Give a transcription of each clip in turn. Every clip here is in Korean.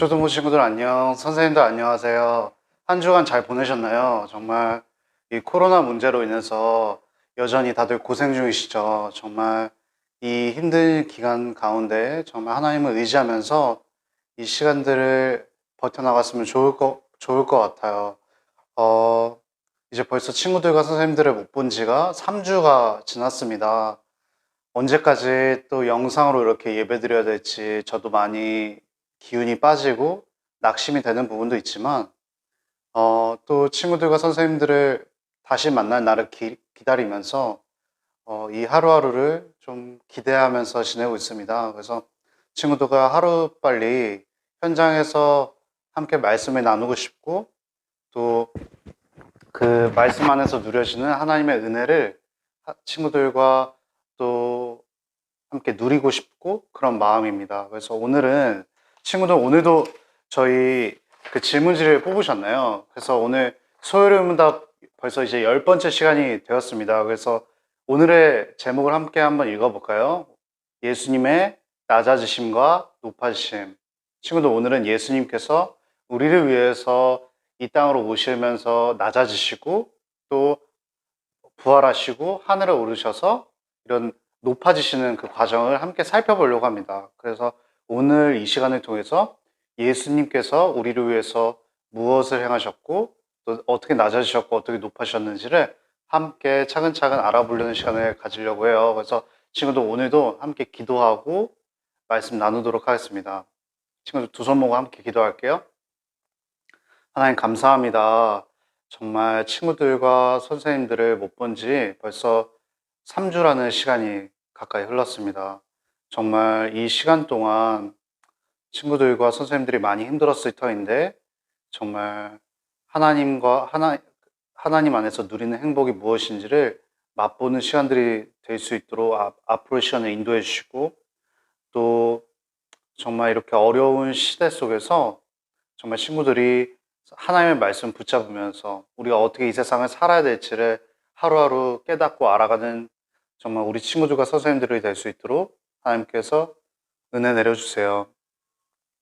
초등부 친구들 안녕. 선생님들 안녕하세요. 한 주간 잘 보내셨나요? 정말 이 코로나 문제로 인해서 여전히 다들 고생 중이시죠. 정말 이 힘든 기간 가운데 정말 하나님을 의지하면서 이 시간들을 버텨나갔으면 좋을 것 같아요. 어, 이제 벌써 친구들과 선생님들을 못 본 지가 3주가 지났습니다. 언제까지 또 영상으로 이렇게 예배드려야 될지 저도 많이 기운이 빠지고 낙심이 되는 부분도 있지만, 또 친구들과 선생님들을 다시 만날 날을 기다리면서 이 하루하루를 좀 기대하면서 지내고 있습니다. 그래서 친구들과 하루빨리 현장에서 함께 말씀을 나누고 싶고, 또 그 말씀 안에서 누려지는 하나님의 은혜를 친구들과 또 함께 누리고 싶고 그런 마음입니다. 그래서 오늘은 친구들 오늘도 저희 그 질문지를 뽑으셨나요? 그래서 오늘 소요리문답 벌써 이제 10번째 시간이 되었습니다. 그래서 오늘의 제목을 함께 한번 읽어볼까요? 예수님의 낮아지심과 높아지심. 친구들 오늘은 예수님께서 우리를 위해서 이 땅으로 오시면서 낮아지시고 또 부활하시고 하늘에 오르셔서 이런 높아지시는 그 과정을 함께 살펴보려고 합니다. 그래서 오늘 이 시간을 통해서 예수님께서 우리를 위해서 무엇을 행하셨고 또 어떻게 낮아지셨고 어떻게 높아지셨는지를 함께 차근차근 알아보려는 시간을 가지려고 해요. 그래서 친구들 오늘도 함께 기도하고 말씀 나누도록 하겠습니다. 친구들 두 손 모고 함께 기도할게요. 하나님 감사합니다. 정말 친구들과 선생님들을 못 본 지 벌써 3주라는 시간이 가까이 흘렀습니다. 정말 이 시간 동안 친구들과 선생님들이 많이 힘들었을 터인데 정말 하나님 안에서 누리는 행복이 무엇인지를 맛보는 시간들이 될 수 있도록 앞으로 시간을 인도해 주시고 또 정말 이렇게 어려운 시대 속에서 정말 친구들이 하나님의 말씀 붙잡으면서 우리가 어떻게 이 세상을 살아야 될지를 하루하루 깨닫고 알아가는 정말 우리 친구들과 선생님들이 될 수 있도록 하나님께서 은혜 내려주세요.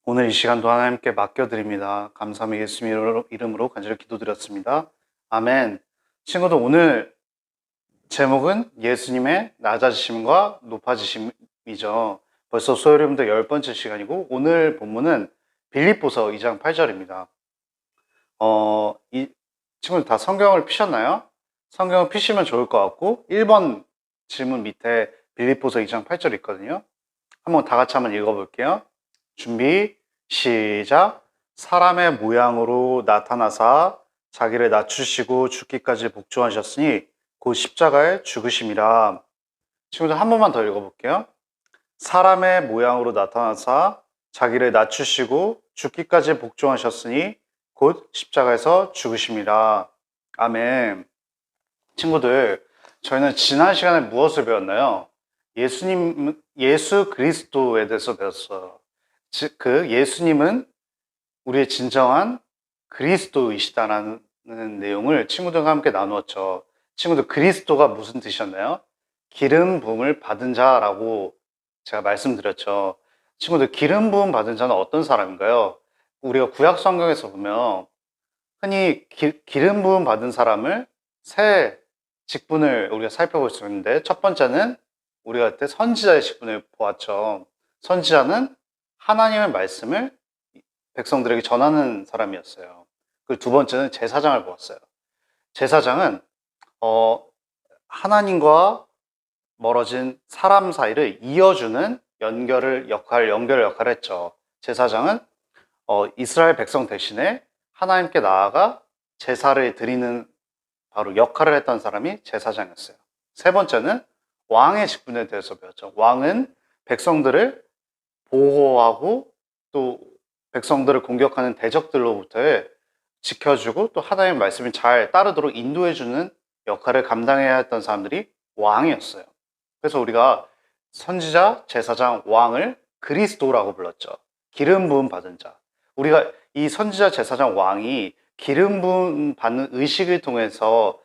오늘 이 시간도 하나님께 맡겨드립니다. 감사함의 예수님 이름으로 간절히 기도드렸습니다. 아멘. 친구들 오늘 제목은 예수님의 낮아지심과 높아지심이죠. 벌써 소요리문답 10번째 시간이고 오늘 본문은 빌립보서 2장 8절입니다. 이 친구들 다 성경을 피셨나요? 성경을 피시면 좋을 것 같고 1번 질문 밑에 빌립보서 2장 8절 있거든요. 한번 다 같이 한번 읽어볼게요. 준비 시작. 사람의 모양으로 나타나사 자기를 낮추시고 죽기까지 복종하셨으니 곧 십자가에 죽으심이라. 친구들 한 번만 더 읽어볼게요. 사람의 모양으로 나타나사 자기를 낮추시고 죽기까지 복종하셨으니 곧 십자가에서 죽으심이라. 아멘. 친구들, 저희는 지난 시간에 무엇을 배웠나요? 예수 그리스도에 대해서 배웠어요. 즉, 그 예수님은 우리의 진정한 그리스도이시다라는 내용을 친구들과 함께 나누었죠. 친구들, 그리스도가 무슨 뜻이었나요? 기름 부음을 받은 자라고 제가 말씀드렸죠. 친구들, 기름 부음 받은 자는 어떤 사람인가요? 우리가 구약 성경에서 보면 흔히 기름 부음 받은 사람을 세 직분을 우리가 살펴볼 수 있는데, 첫 번째는 우리가 그때 선지자의 직분을 보았죠. 선지자는 하나님의 말씀을 백성들에게 전하는 사람이었어요. 그리고 두 번째는 제사장을 보았어요. 제사장은 하나님과 멀어진 사람 사이를 이어주는 연결 역할을 했죠. 제사장은 이스라엘 백성 대신에 하나님께 나아가 제사를 드리는 바로 역할을 했던 사람이 제사장이었어요. 세 번째는 왕의 직분에 대해서 배웠죠. 왕은 백성들을 보호하고 또 백성들을 공격하는 대적들로부터 지켜주고 또 하나님의 말씀을 잘 따르도록 인도해주는 역할을 감당해야 했던 사람들이 왕이었어요. 그래서 우리가 선지자, 제사장, 왕을 그리스도라고 불렀죠. 기름 부음 받은 자. 우리가 이 선지자, 제사장, 왕이 기름 부음 받는 의식을 통해서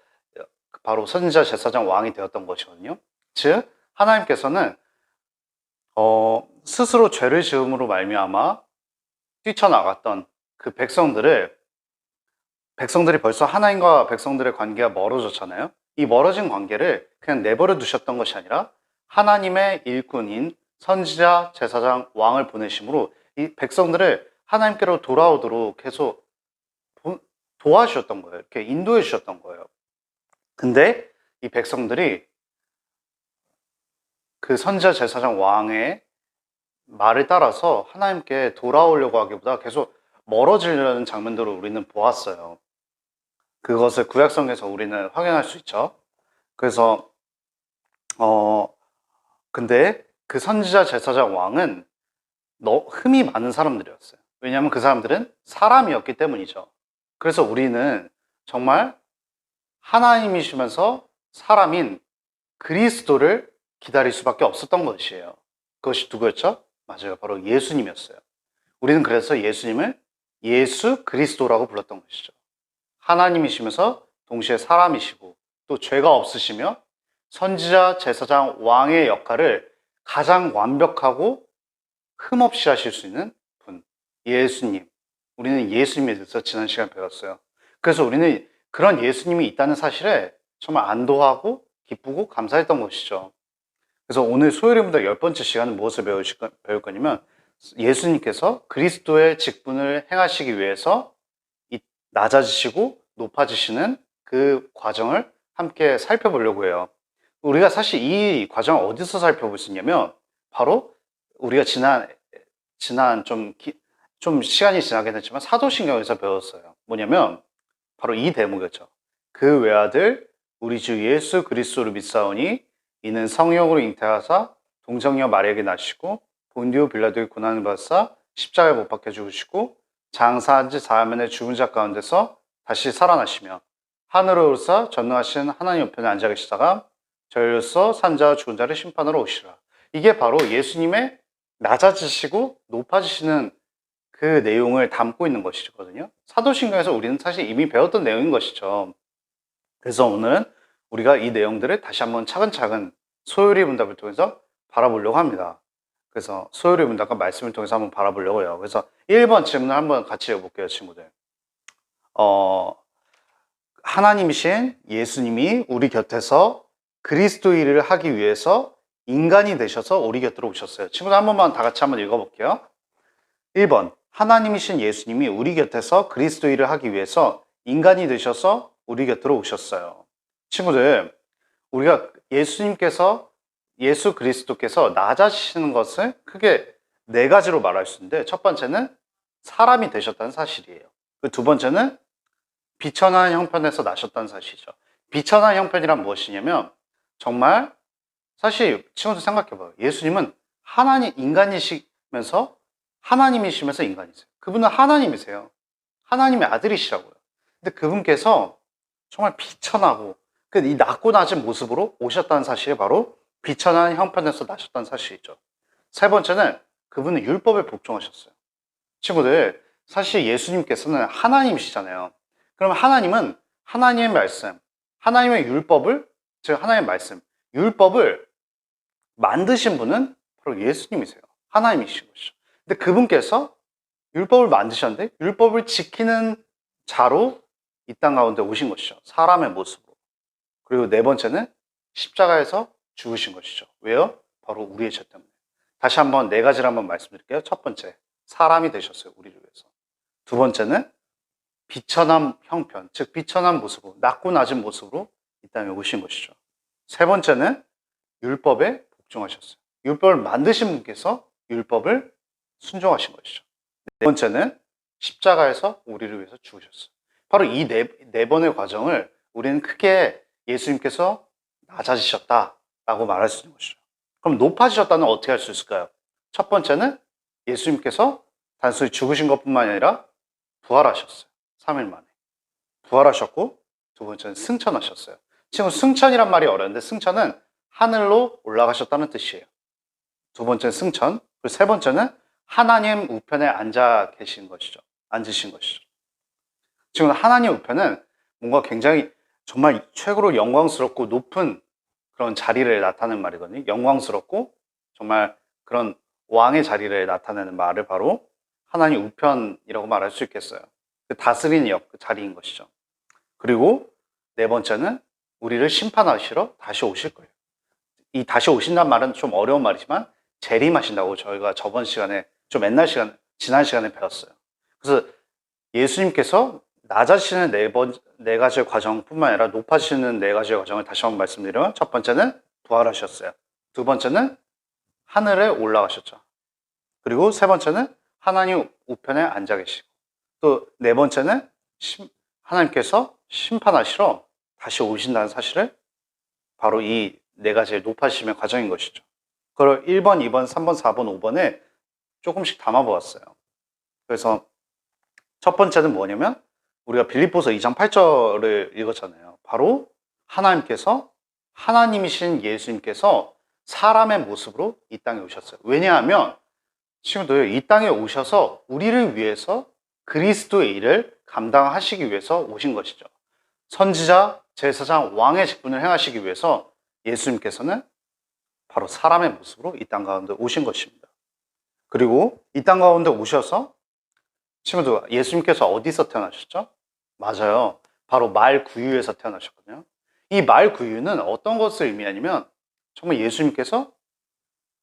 바로 선지자, 제사장, 왕이 되었던 것이거든요. 즉 하나님께서는 스스로 죄를 지음으로 말미암아 뛰쳐나갔던 그 백성들이 벌써 하나님과 백성들의 관계가 멀어졌잖아요. 이 멀어진 관계를 그냥 내버려 두셨던 것이 아니라 하나님의 일꾼인 선지자, 제사장, 왕을 보내심으로 이 백성들을 하나님께로 돌아오도록 계속 도와주셨던 거예요. 이렇게 인도해 주셨던 거예요. 근데 이 백성들이 그 선지자, 제사장, 왕의 말을 따라서 하나님께 돌아오려고 하기보다 계속 멀어지려는 장면들을 우리는 보았어요. 그것을 구약성경에서 우리는 확인할 수 있죠. 그래서 근데 그 선지자, 제사장, 왕은 흠이 많은 사람들이었어요. 왜냐하면 그 사람들은 사람이었기 때문이죠. 그래서 우리는 정말 하나님이시면서 사람인 그리스도를 기다릴 수밖에 없었던 것이에요. 그것이 누구였죠? 맞아요. 바로 예수님이었어요. 우리는 그래서 예수님을 예수 그리스도라고 불렀던 것이죠. 하나님이시면서 동시에 사람이시고 또 죄가 없으시며 선지자, 제사장, 왕의 역할을 가장 완벽하고 흠없이 하실 수 있는 분, 예수님. 우리는 예수님에 대해서 지난 시간 배웠어요. 그래서 우리는 그런 예수님이 있다는 사실에 정말 안도하고 기쁘고 감사했던 것이죠. 그래서 오늘 소요리문답 10번째 시간은 무엇을 배울 거냐면 예수님께서 그리스도의 직분을 행하시기 위해서 낮아지시고 높아지시는 그 과정을 함께 살펴보려고 해요. 우리가 사실 이 과정을 어디서 살펴볼 수 있냐면 바로 우리가 지난 좀 시간이 지나긴 했지만 사도신경에서 배웠어요. 뭐냐면 바로 이 대목이었죠. 그 외아들 우리 주 예수 그리스도를 믿사오니 이는 성령으로 잉태하사 동정녀 마리아에게 나시고 본디오 빌라도의 고난을 받사 십자가에 못 박혀 죽으시고 장사한 지 4일만에 죽은 자 가운데서 다시 살아나시며 하늘로 오르사 전능하신 하나님 옆에 앉아 계시다가 저희로서 산자와 죽은 자를 심판하러 오시라. 이게 바로 예수님의 낮아지시고 높아지시는 그 내용을 담고 있는 것이거든요. 사도신경에서 우리는 사실 이미 배웠던 내용인 것이죠. 그래서 오늘은 우리가 이 내용들을 다시 한번 차근차근 소요리 문답을 통해서 바라보려고 합니다. 그래서 소요리 문답과 말씀을 통해서 한번 바라보려고 해요. 그래서 1번 질문을 한번 같이 해볼게요, 친구들. 하나님이신 예수님이 우리 곁에서 그리스도 일을 하기 위해서 인간이 되셔서 우리 곁으로 오셨어요. 친구들 한 번만 다 같이 한번 읽어볼게요. 1번, 하나님이신 예수님이 우리 곁에서 그리스도 일을 하기 위해서 인간이 되셔서 우리 곁으로 오셨어요. 친구들, 우리가 예수 그리스도께서 낮아지시는 것을 크게 네 가지로 말할 수 있는데, 첫 번째는 사람이 되셨다는 사실이에요. 그 두 번째는 비천한 형편에서 나셨다는 사실이죠. 비천한 형편이란 무엇이냐면 정말 사실 친구들 생각해봐요. 예수님은 인간이시면서 하나님이시면서 인간이세요. 그분은 하나님이세요. 하나님의 아들이시라고요. 근데 그분께서 정말 비천하고 이 낮고 낮은 모습으로 오셨다는 사실이 바로 비천한 형편에서 나셨다는 사실이죠. 세 번째는 그분은 율법에 복종하셨어요. 친구들, 사실 예수님께서는 하나님이시잖아요. 그러면 하나님은 하나님의 말씀, 하나님의 율법을, 즉 하나님의 말씀, 율법을 만드신 분은 바로 예수님이세요. 하나님이신 것이죠. 근데 그분께서 율법을 만드셨는데 율법을 지키는 자로 이 땅 가운데 오신 것이죠. 사람의 모습으로. 그리고 네 번째는 십자가에서 죽으신 것이죠. 왜요? 바로 우리의 죄 때문에. 다시 한번 네 가지를 한번 말씀드릴게요. 첫 번째, 사람이 되셨어요. 우리를 위해서. 두 번째는 비천한 형편, 즉 비천한 모습으로, 낮고 낮은 모습으로 이 땅에 오신 것이죠. 세 번째는 율법에 복종하셨어요. 율법을 만드신 분께서 율법을 순종하신 것이죠. 네 번째는 십자가에서 우리를 위해서 죽으셨어요. 바로 이 네 번의 과정을 우리는 크게 예수님께서 낮아지셨다라고 말할 수 있는 것이죠. 그럼 높아지셨다는 어떻게 할 수 있을까요? 첫 번째는 예수님께서 단순히 죽으신 것뿐만 아니라 부활하셨어요. 3일 만에. 부활하셨고, 두 번째는 승천하셨어요. 지금 승천이란 말이 어려운데 승천은 하늘로 올라가셨다는 뜻이에요. 두 번째는 승천, 그리고 세 번째는 하나님 우편에 앉으신 것이죠. 지금 하나님 우편은 뭔가 굉장히 정말 최고로 영광스럽고 높은 그런 자리를 나타내는 말이거든요. 영광스럽고 정말 그런 왕의 자리를 나타내는 말을 바로 하나님 우편이라고 말할 수 있겠어요. 그 다스리는 역, 그 자리인 것이죠. 그리고 네 번째는 우리를 심판하시러 다시 오실 거예요. 이 다시 오신다는 말은 좀 어려운 말이지만 재림하신다고 저희가 저번 시간에 좀 지난 시간에 배웠어요. 그래서 예수님께서 낮아지는 네 가지의 과정뿐만 아니라 높아지는 네 가지의 과정을 다시 한번 말씀드리면, 첫 번째는 부활하셨어요. 두 번째는 하늘에 올라가셨죠. 그리고 세 번째는 하나님 우편에 앉아 계시고, 또 네 번째는 하나님께서 심판하시러 다시 오신다는 사실을, 바로 이 네 가지의 높아지심의 과정인 것이죠. 그걸 1번, 2번, 3번, 4번, 5번에 조금씩 담아보았어요. 그래서 첫 번째는 뭐냐면, 우리가 빌립보서 2장 8절을 읽었잖아요. 바로 하나님께서, 하나님이신 예수님께서 사람의 모습으로 이 땅에 오셨어요. 왜냐하면 친구들, 이 땅에 오셔서 우리를 위해서 그리스도의 일을 감당하시기 위해서 오신 것이죠. 선지자, 제사장, 왕의 직분을 행하시기 위해서 예수님께서는 바로 사람의 모습으로 이 땅 가운데 오신 것입니다. 그리고 이 땅 가운데 오셔서, 친구들, 예수님께서 어디서 태어나셨죠? 맞아요. 바로 말 구유에서 태어나셨거든요. 이 말 구유는 어떤 것을 의미하냐면, 정말 예수님께서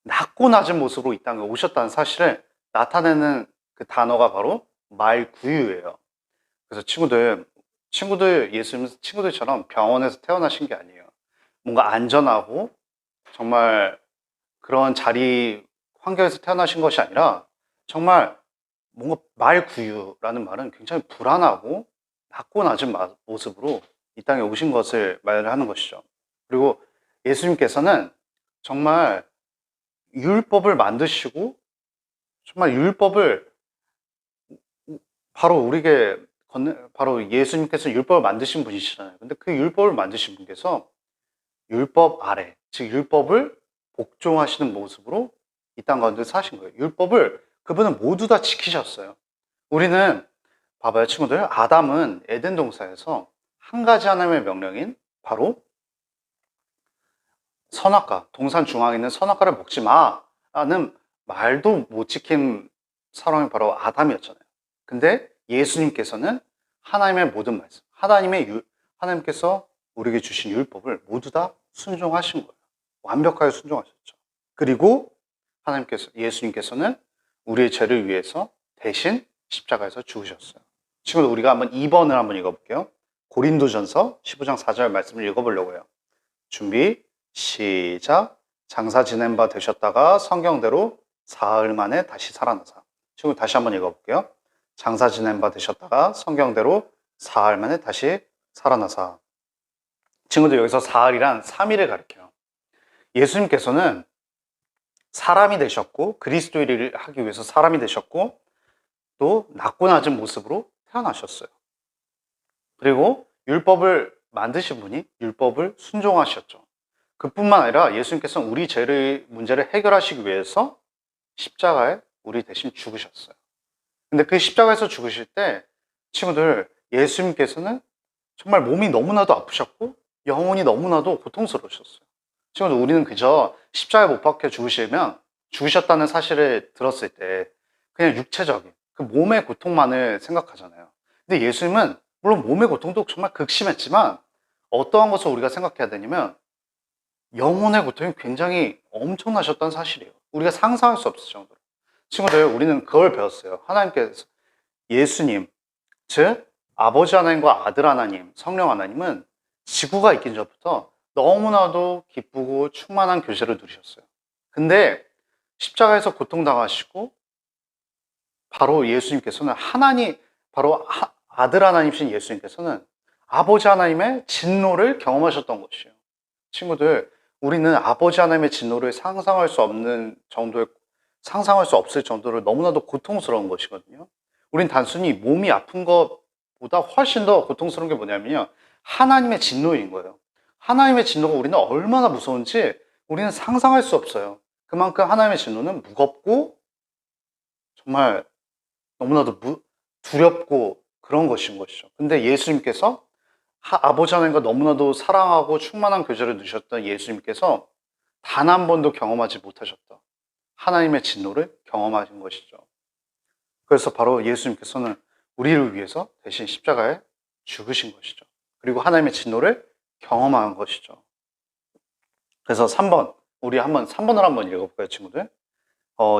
낮고 낮은 모습으로 이 땅에 오셨다는 사실을 나타내는 그 단어가 바로 말 구유예요. 그래서 예수님 친구들처럼 병원에서 태어나신 게 아니에요. 뭔가 안전하고 정말 그런 자리 환경에서 태어나신 것이 아니라, 정말 뭔가 말구유라는 말은 굉장히 불안하고 낮고 낮은 모습으로 이 땅에 오신 것을 말하는 것이죠. 그리고 예수님께서는 정말 율법을 만드시고, 정말 율법을 바로 예수님께서 율법을 만드신 분이시잖아요. 근데 그 율법을 만드신 분께서 율법 아래, 즉 율법을 복종하시는 모습으로 이 땅 가운데 사신 거예요. 율법을 그분은 모두 다 지키셨어요. 우리는 봐봐요, 친구들. 아담은 에덴 동산에서 한 가지 하나님의 명령인 바로 선악과, 동산 중앙에 있는 선악과를 먹지 마라는 말도 못 지킨 사람이 바로 아담이었잖아요. 근데 예수님께서는 하나님의 모든 말씀, 하나님께서 우리에게 주신 율법을 모두 다 순종하신 거예요. 완벽하게 순종하셨죠. 그리고 예수님께서는 우리의 죄를 위해서 대신 십자가에서 죽으셨어요. 친구들, 우리가 한번 2번을 한번 읽어볼게요. 고린도전서 15장 4절 말씀을 읽어보려고 해요. 준비, 시작. 장사 지낸 바 되셨다가 성경대로 사흘 만에 다시 살아나사. 친구, 다시 한번 읽어볼게요. 장사 지낸 바 되셨다가 성경대로 사흘 만에 다시 살아나사. 친구들, 여기서 사흘이란 3일을 가리켜요. 예수님께서는 사람이 되셨고, 그리스도의 일을 하기 위해서 사람이 되셨고, 또 낮고 낮은 모습으로 태어나셨어요. 그리고 율법을 만드신 분이 율법을 순종하셨죠. 그뿐만 아니라 예수님께서는 우리 죄의 문제를 해결하시기 위해서 십자가에 우리 대신 죽으셨어요. 근데 그 십자가에서 죽으실 때, 친구들, 예수님께서는 정말 몸이 너무나도 아프셨고 영혼이 너무나도 고통스러우셨어요. 친구들, 우리는 그저 십자가에 못 박혀 죽으셨다는 사실을 들었을 때 그냥 육체적인 그 몸의 고통만을 생각하잖아요. 근데 예수님은 물론 몸의 고통도 정말 극심했지만, 어떠한 것을 우리가 생각해야 되냐면 영혼의 고통이 굉장히 엄청나셨다는 사실이에요. 우리가 상상할 수 없을 정도로. 친구들, 우리는 그걸 배웠어요. 하나님께서, 예수님, 즉 아버지 하나님과 아들 하나님, 성령 하나님은 지구가 있기 전부터 너무나도 기쁘고 충만한 교제를 누리셨어요. 근데 십자가에서 고통당하시고, 바로 예수님께서는 바로 아들 하나님이신 예수님께서는 아버지 하나님의 진노를 경험하셨던 것이에요. 친구들, 우리는 아버지 하나님의 진노를 상상할 수 없을 정도로 너무나도 고통스러운 것이거든요. 우린 단순히 몸이 아픈 것보다 훨씬 더 고통스러운 게 뭐냐면요, 하나님의 진노인 거예요. 하나님의 진노가 우리는 얼마나 무서운지 우리는 상상할 수 없어요. 그만큼 하나님의 진노는 무겁고 정말 너무나도 두렵고 그런 것인 것이죠. 근데 예수님께서 아버지 하나님과 너무나도 사랑하고 충만한 교제를 누리셨던 예수님께서 단 한 번도 경험하지 못하셨다 하나님의 진노를 경험하신 것이죠. 그래서 바로 예수님께서는 우리를 위해서 대신 십자가에 죽으신 것이죠. 그리고 하나님의 진노를 경험한 것이죠. 그래서 3번, 우리 한번 3번을 한번 읽어볼까요, 친구들?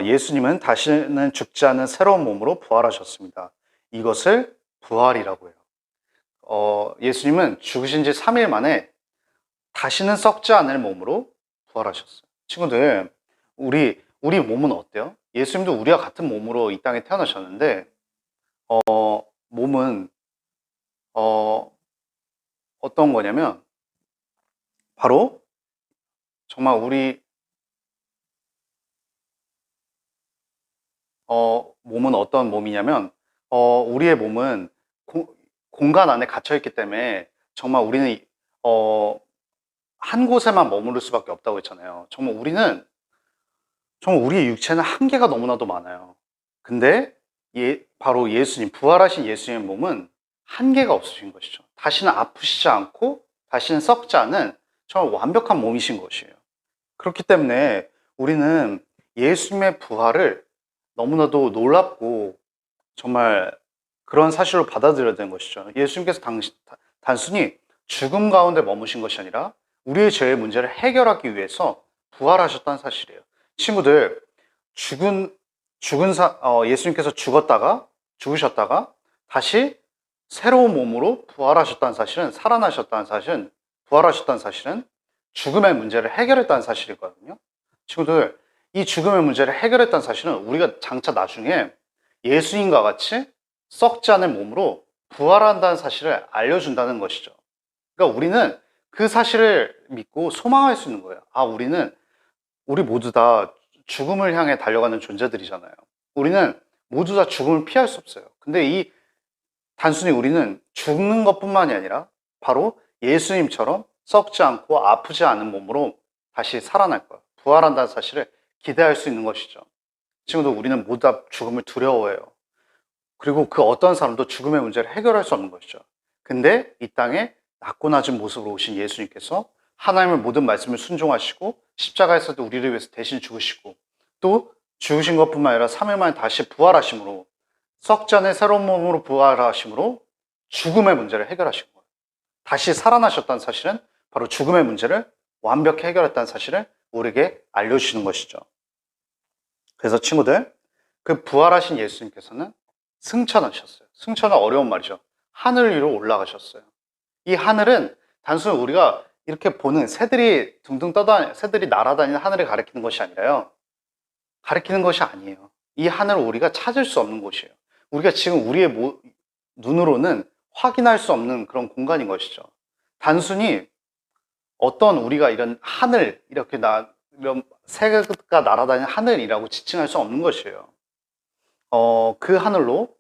예수님은 다시는 죽지 않은 새로운 몸으로 부활하셨습니다. 이것을 부활이라고 해요. 예수님은 죽으신 지 3일 만에 다시는 썩지 않을 몸으로 부활하셨어요. 친구들, 우리 몸은 어때요? 예수님도 우리와 같은 몸으로 이 땅에 태어나셨는데, 몸은, 어떤 거냐면, 바로, 정말 몸은 어떤 몸이냐면, 우리의 몸은 공간 안에 갇혀있기 때문에, 정말 우리는, 한 곳에만 머무를 수밖에 없다고 했잖아요. 정말 우리의 육체는 한계가 너무나도 많아요. 근데 바로 예수님, 부활하신 예수님의 몸은 한계가 없으신 것이죠. 다시는 아프시지 않고 다시는 썩지 않은 정말 완벽한 몸이신 것이에요. 그렇기 때문에 우리는 예수님의 부활을 너무나도 놀랍고 정말 그런 사실로 받아들여야 되는 것이죠. 예수님께서 단순히 죽음 가운데 머무신 것이 아니라 우리의 죄의 문제를 해결하기 위해서 부활하셨다는 사실이에요. 친구들, 예수님께서 죽으셨다가 다시 새로운 몸으로 부활하셨다는 사실은, 부활하셨다는 사실은 죽음의 문제를 해결했다는 사실이거든요. 친구들, 이 죽음의 문제를 해결했다는 사실은 우리가 장차 나중에 예수님과 같이 썩지 않은 몸으로 부활한다는 사실을 알려준다는 것이죠. 그러니까 우리는 그 사실을 믿고 소망할 수 있는 거예요. 우리 모두 다 죽음을 향해 달려가는 존재들이잖아요. 우리는 모두 다 죽음을 피할 수 없어요. 근데 단순히 우리는 죽는 것뿐만이 아니라 바로 예수님처럼 썩지 않고 아프지 않은 몸으로 다시 살아날 거예요. 부활한다는 사실을 기대할 수 있는 것이죠. 친구들, 우리는 모두 다 죽음을 두려워해요. 그리고 그 어떤 사람도 죽음의 문제를 해결할 수 없는 것이죠. 근데 이 땅에 낮고 낮은 모습으로 오신 예수님께서 하나님의 모든 말씀을 순종하시고 십자가에서도 우리를 위해서 대신 죽으시고 또 죽으신 것뿐만 아니라 3일 만에 다시 부활하심으로 썩지 않은 새로운 몸으로 부활하심으로 죽음의 문제를 해결하신 거예요. 다시 살아나셨다는 사실은 바로 죽음의 문제를 완벽히 해결했다는 사실을 우리에게 알려주시는 것이죠. 그래서 친구들, 그 부활하신 예수님께서는 승천하셨어요. 승천은 어려운 말이죠. 하늘 위로 올라가셨어요. 이 하늘은 단순히 우리가 이렇게 보는 새들이 새들이 날아다니는 하늘을 가리키는 것이 아니라요. 가리키는 것이 아니에요. 이 하늘을 우리가 찾을 수 없는 곳이에요. 우리가 지금 우리의 눈으로는 확인할 수 없는 그런 공간인 것이죠. 단순히 어떤 우리가 이런 하늘, 이런 새가 날아다니는 하늘이라고 지칭할 수 없는 것이에요. 그 하늘로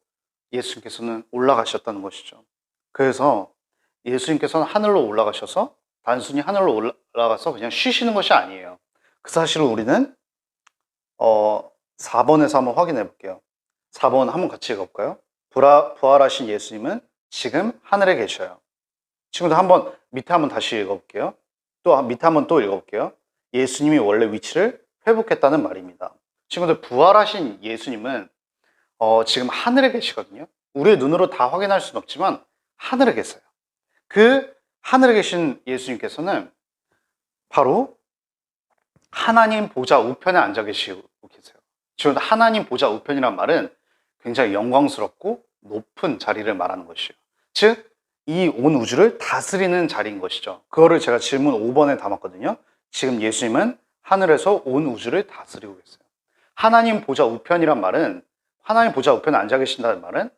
예수님께서는 올라가셨다는 것이죠. 그래서 예수님께서는 하늘로 올라가셔서 단순히 하늘로 올라가서 그냥 쉬시는 것이 아니에요. 그 사실을 우리는 4번에서 한번 확인해 볼게요. 4번 한번 같이 읽어볼까요? 부활하신 예수님은 지금 하늘에 계셔요. 친구들 밑에 한번 다시 읽어볼게요. 또 밑에 한번 또 읽어볼게요. 예수님이 원래 위치를 회복했다는 말입니다. 친구들, 부활하신 예수님은 지금 하늘에 계시거든요. 우리의 눈으로 다 확인할 수는 없지만 하늘에 계세요. 그 하늘에 계신 예수님께서는 바로 하나님 보좌 우편에 앉아 계시고 계세요. 지금 하나님 보좌 우편이란 말은 굉장히 영광스럽고 높은 자리를 말하는 것이에요. 즉, 이 온 우주를 다스리는 자리인 것이죠. 그거를 제가 질문 5번에 담았거든요. 지금 예수님은 하늘에서 온 우주를 다스리고 계세요. 하나님 보좌 우편이란 말은, 하나님 보좌 우편에 앉아 계신다는 말은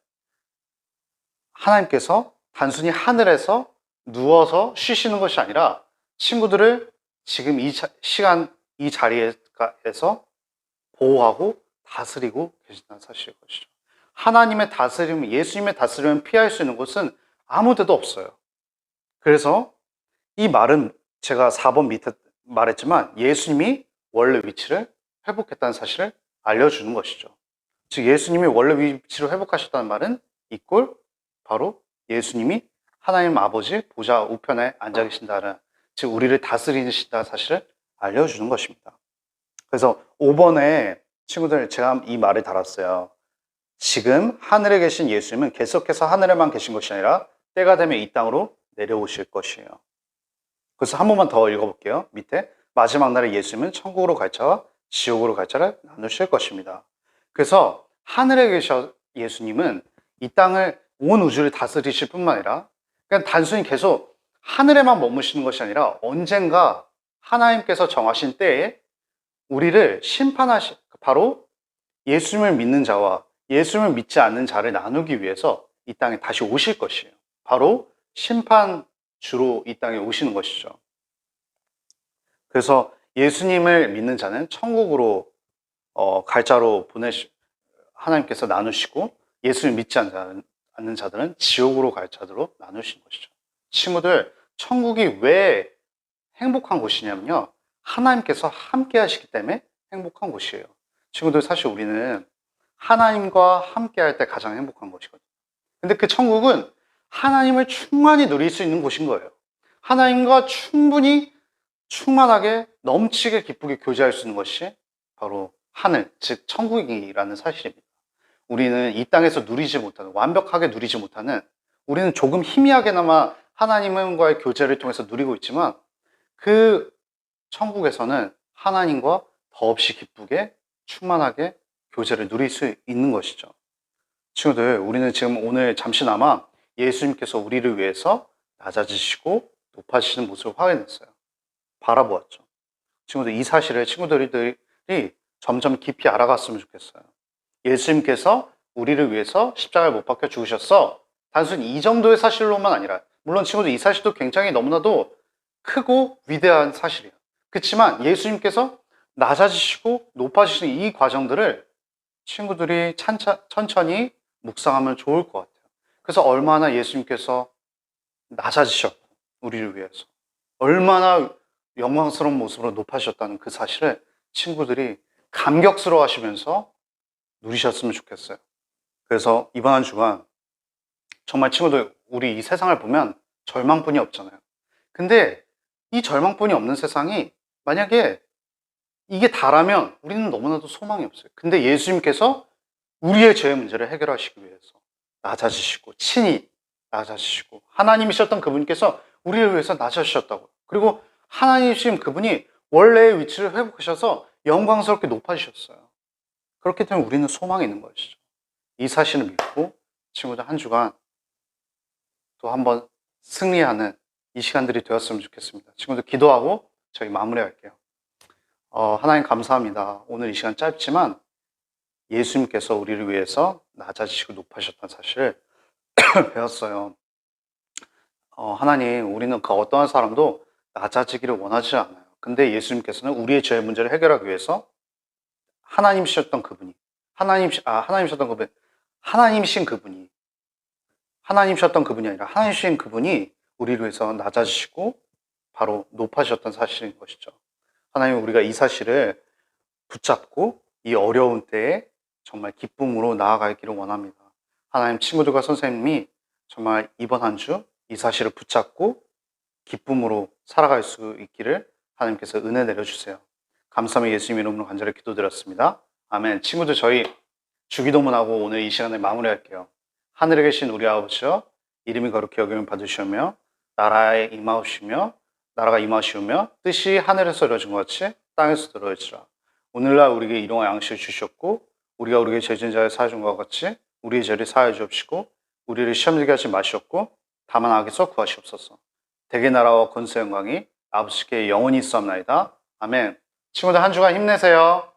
하나님께서 단순히 하늘에서 누워서 쉬시는 것이 아니라 친구들을 지금 이 자리에서 보호하고 다스리고 계신다는 사실일 것이죠. 하나님의 다스림, 예수님의 다스림을 피할 수 있는 곳은 아무 데도 없어요. 그래서 이 말은 제가 4번 밑에 말했지만 예수님이 원래 위치를 회복했다는 사실을 알려주는 것이죠. 즉, 예수님이 원래 위치를 회복하셨다는 말은 이꼴 바로 예수님이 하나님 아버지 보좌 우편에 앉아 계신다는, 즉 우리를 다스리신다는 사실을 알려주는 것입니다. 그래서 5번에 친구들, 제가 이 말을 달았어요. 지금 하늘에 계신 예수님은 계속해서 하늘에만 계신 것이 아니라 때가 되면 이 땅으로 내려오실 것이에요. 그래서 한 번만 더 읽어볼게요. 밑에 마지막 날에 예수님은 천국으로 갈 자와 지옥으로 갈 자를 나누실 것입니다. 그래서 하늘에 계신 예수님은 이 땅을 온 우주를 다스리실 뿐만 아니라 그냥 단순히 계속 하늘에만 머무시는 것이 아니라 언젠가 하나님께서 정하신 때에 우리를 바로 예수님을 믿는 자와 예수님을 믿지 않는 자를 나누기 위해서 이 땅에 다시 오실 것이에요. 바로 심판주로 이 땅에 오시는 것이죠. 그래서 예수님을 믿는 자는 천국으로 갈 자로 하나님께서 나누시고 예수를 믿지 않는 자들은 지옥으로 갈 자로 나누신 것이죠. 친구들, 천국이 왜 행복한 곳이냐면요. 하나님께서 함께 하시기 때문에 행복한 곳이에요. 친구들, 사실 우리는 하나님과 함께 할 때 가장 행복한 곳이거든요. 근데 그 천국은 하나님을 충만히 누릴 수 있는 곳인 거예요. 하나님과 충만하게 넘치게 기쁘게 교제할 수 있는 것이 바로 하늘, 즉 천국이라는 사실입니다. 우리는 이 땅에서 완벽하게 누리지 못하는, 우리는 조금 희미하게나마 하나님과의 교제를 통해서 누리고 있지만 그 천국에서는 하나님과 더없이 기쁘게 충만하게 교제를 누릴 수 있는 것이죠. 친구들, 우리는 지금 오늘 잠시나마 예수님께서 우리를 위해서 낮아지시고 높아지시는 모습을 확인했어요. 바라보았죠. 친구들, 이 사실을 친구들이 점점 깊이 알아갔으면 좋겠어요. 예수님께서 우리를 위해서 십자가에 못 박혀 죽으셨어. 단순히 이 정도의 사실로만 아니라, 물론 친구들 이 사실도 굉장히 너무나도 크고 위대한 사실이에요. 그렇지만 예수님께서 낮아지시고 높아지시는 이 과정들을 친구들이 천천히 묵상하면 좋을 것 같아요. 그래서 얼마나 예수님께서 낮아지셨고 우리를 위해서 얼마나 영광스러운 모습으로 높아지셨다는 그 사실을 친구들이 감격스러워 하시면서 누리셨으면 좋겠어요. 그래서 이번 한 주간 정말 친구들, 우리 이 세상을 보면 절망뿐이 없잖아요. 근데 이 절망뿐이 없는 세상이 만약에 이게 다라면 우리는 너무나도 소망이 없어요. 근데 예수님께서 우리의 죄의 문제를 해결하시기 위해서 낮아지시고, 친히 낮아지시고, 하나님이셨던 그분께서 우리를 위해서 낮아지셨다고요. 그리고 하나님이신 그분이 원래의 위치를 회복하셔서 영광스럽게 높아지셨어요. 그렇기 때문에 우리는 소망이 있는 것이죠. 이 사실을 믿고 친구들 한 주간 또 한번 승리하는 이 시간들이 되었으면 좋겠습니다. 친구들, 기도하고 저희 마무리할게요. 하나님 감사합니다. 오늘 이 시간 짧지만 예수님께서 우리를 위해서 낮아지시고 높아지셨다는 사실을 배웠어요. 하나님, 우리는 그 어떠한 사람도 낮아지기를 원하지 않아요. 근데 예수님께서는 우리의 죄의 문제를 해결하기 위해서 하나님이셨던 그분이 아니라 하나님이신 그분이 우리를 위해서 낮아지시고 바로 높아지셨던 사실인 것이죠. 하나님, 우리가 이 사실을 붙잡고 이 어려운 때에 정말 기쁨으로 나아가기를 원합니다. 하나님, 친구들과 선생님이 정말 이번 한 주 이 사실을 붙잡고 기쁨으로 살아갈 수 있기를 하나님께서 은혜 내려주세요. 감사하며 예수님 이름으로 간절히 기도드렸습니다. 아멘. 친구들, 저희 주기도문하고 오늘 이 시간을 마무리할게요. 하늘에 계신 우리 아버지여, 이름이 거룩히 여김을 받으시오며 나라가 임하시오며 뜻이 하늘에서 이루어진 것 같이 땅에서 이루어지라. 오늘날 우리에게 일용할 양식을 주셨고 우리가 우리에게 죄 지은 자를 사하여 준 것과 같이 우리의 죄를 사하여 주옵시고 우리를 시험 들게 하지 마시옵고 다만 악에서 구하시옵소서. 대개 나라와 권세 영광이 아버지께 영원히 있사옵나이다. 아멘. 친구들, 한 주간 힘내세요.